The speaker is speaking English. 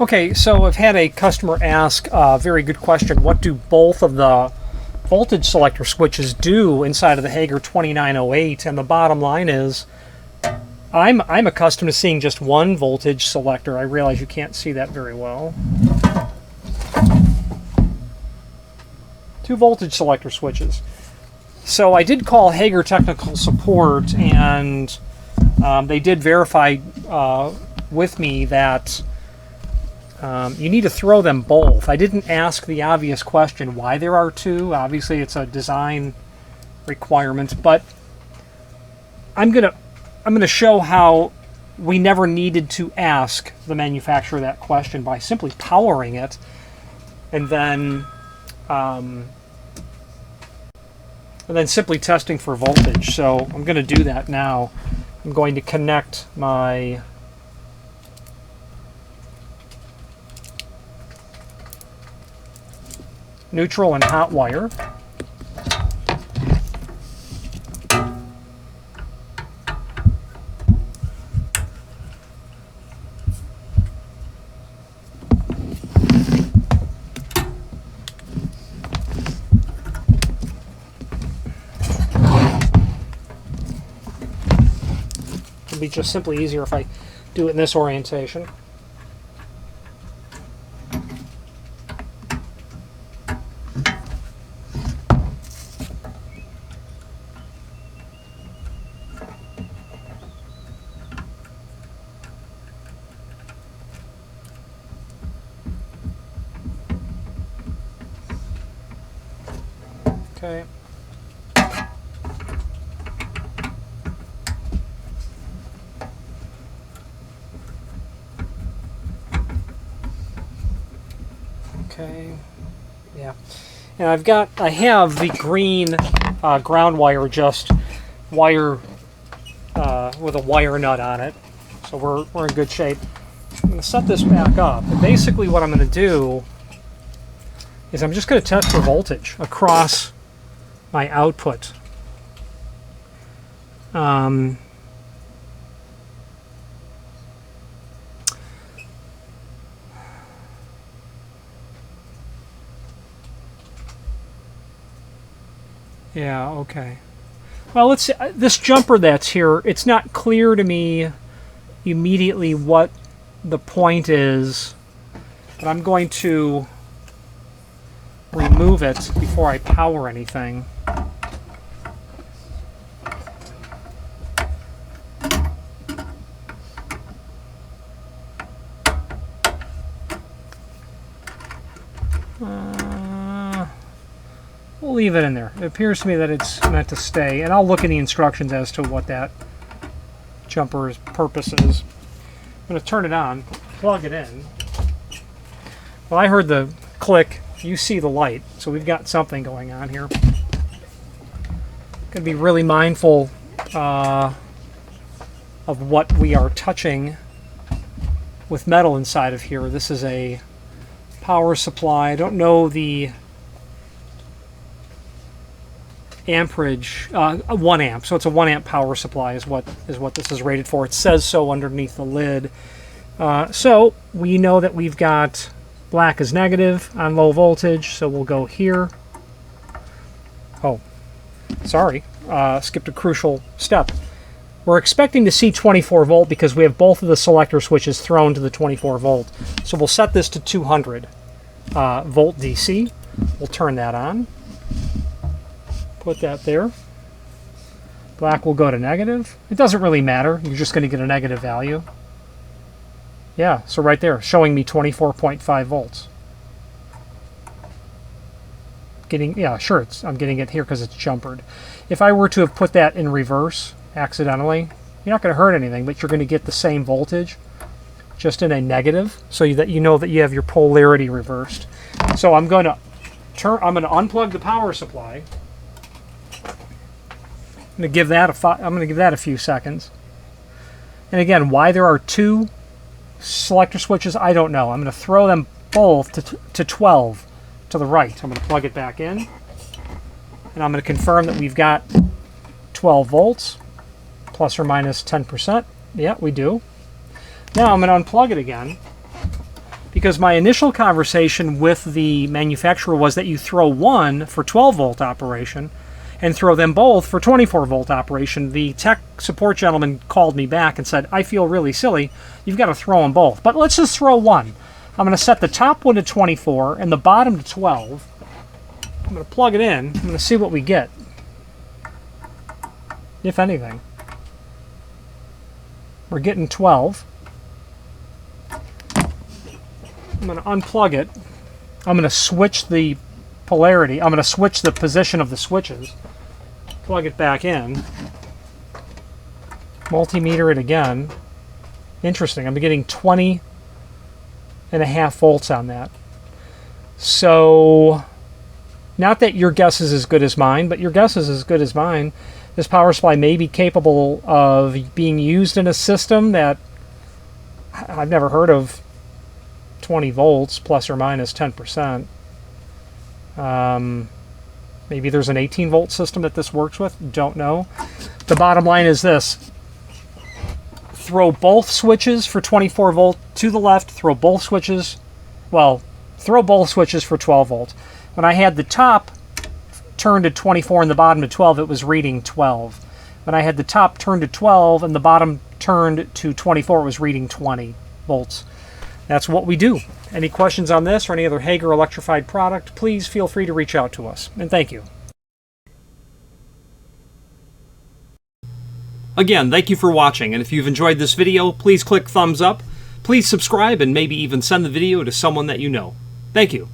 Okay, so I've had a customer ask a very good question. What do both of the voltage selector switches do inside of the Hager 2908? And the bottom line is, I'm accustomed to seeing just one voltage selector. I realize you can't see that very well. Two voltage selector switches. So I did call Hager technical support, and they did verify with me that you need to throw them both. I didn't ask the obvious question why there are two. Obviously, it's a design requirement, but I'm gonna show how we never needed to ask the manufacturer that question by simply powering it, and then simply testing for voltage. So I'm going to do that now. I'm going to connect my neutral and hot wire. It'll be just simply easier if I do it in this orientation. Okay. Okay. Yeah. And I have the green ground wire just wire with a wire nut on it. So we're in good shape. I'm going to set this back up. And basically what I'm going to do is I'm just going to test for voltage across my output. Yeah, okay. Well, let's see. This jumper that's here, it's not clear to me immediately what the point is, but I'm going to remove it before I power anything. We'll leave it in there. It appears to me that it's meant to stay, and I'll look in the instructions as to what that jumper's purpose is. I'm going to turn it on, plug it in. Well, I heard the click. You see the light, so we've got something going on here. Going to be really mindful of what we are touching with metal inside of here. This is a power supply. I don't know the amperage. 1 amp, so it's a 1 amp power supply is what this is rated for. It says so underneath the lid. So we know that we've got black is negative on low voltage, so we'll go here. Oh, sorry, skipped a crucial step. We're expecting to see 24 volt because we have both of the selector switches thrown to the 24 volt. So we'll set this to 200 volt DC. We'll turn that on. Put that there. Black will go to negative. It doesn't really matter. You're just going to get a negative value. Yeah, so right there, showing me 24.5 volts. Yeah, sure, I'm getting it here because it's jumpered. If I were to have put that in reverse accidentally, you're not going to hurt anything, but you're going to get the same voltage, just in a negative, so that you know that you have your polarity reversed. So I'm going to unplug the power supply. I'm going to give that a few seconds. And again, why there are two selector switches, I don't know. I'm going to throw them both to 12 to the right. I'm going to plug it back in, and I'm going to confirm that we've got 12 volts, plus or minus 10%. Yeah, we do. Now I'm going to unplug it again, because my initial conversation with the manufacturer was that you throw one for 12-volt operation and throw them both for 24-volt operation. The tech support gentleman called me back and said, I feel really silly. You've got to throw them both. But let's just throw one. I'm going to set the top one to 24 and the bottom to 12. I'm going to plug it in. I'm going to see what we get, if anything. We're getting 12. I'm going to unplug it. I'm going to switch the polarity. I'm going to switch the position of the switches. Plug it back in. Multimeter it again. Interesting. I'm getting 20.5 volts on that. So, not that your guess is as good as mine, but your guess is as good as mine. This power supply may be capable of being used in a system that I've never heard of. 20 volts plus or minus 10%. Maybe there's an 18 volt system that this works with. Don't know. The bottom line is this. Throw both switches for 24 volt to the left. Throw both switches. Well, throw both switches for 12 volt. When I had the top turned to 24 and the bottom to 12, it was reading 12. When I had the top turned to 12 and the bottom turned to 24, it was reading 20 volts. That's what we do. Any questions on this or any other Hager electrified product, please feel free to reach out to us. And thank you. Again, thank you for watching, and if you've enjoyed this video, please click thumbs up, please subscribe, and maybe even send the video to someone that you know. Thank you.